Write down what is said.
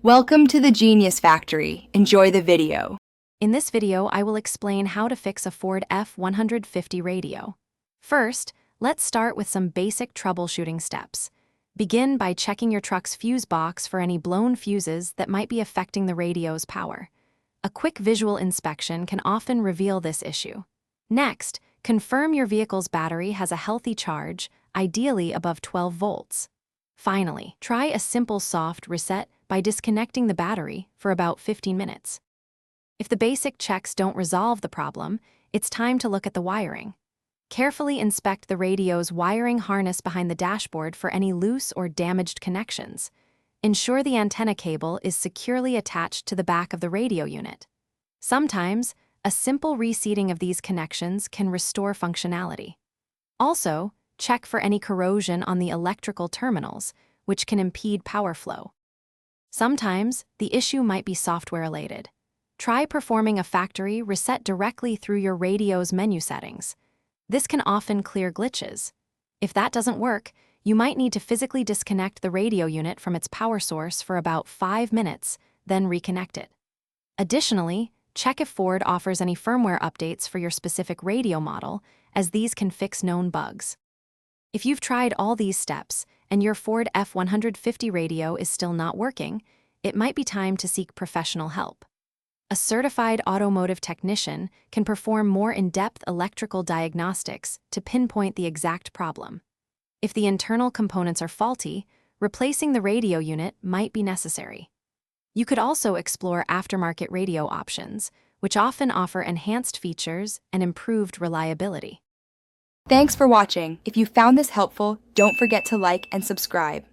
Welcome to the Genius Factory. Enjoy the video. In this video, I will explain how to fix a Ford F150 radio. First, let's start with some basic troubleshooting steps. Begin by checking your truck's fuse box for any blown fuses that might be affecting the radio's power. A quick visual inspection can often reveal this issue. Next, confirm your vehicle's battery has a healthy charge, ideally above 12 volts. Finally, try a simple soft reset by disconnecting the battery for about 15 minutes. If the basic checks don't resolve the problem, it's time to look at the wiring. Carefully inspect the radio's wiring harness behind the dashboard for any loose or damaged connections. Ensure the antenna cable is securely attached to the back of the radio unit. Sometimes, a simple reseating of these connections can restore functionality. Also, check for any corrosion on the electrical terminals, which can impede power flow. Sometimes, the issue might be software-related. Try performing a factory reset directly through your radio's menu settings. This can often clear glitches. If that doesn't work, you might need to physically disconnect the radio unit from its power source for about 5 minutes, then reconnect it. Additionally, check if Ford offers any firmware updates for your specific radio model, as these can fix known bugs. If you've tried all these steps and your Ford F150 radio is still not working, it might be time to seek professional help. A certified automotive technician can perform more in-depth electrical diagnostics to pinpoint the exact problem. If the internal components are faulty, replacing the radio unit might be necessary. You could also explore aftermarket radio options, which often offer enhanced features and improved reliability. Thanks for watching. If you found this helpful, don't forget to like and subscribe.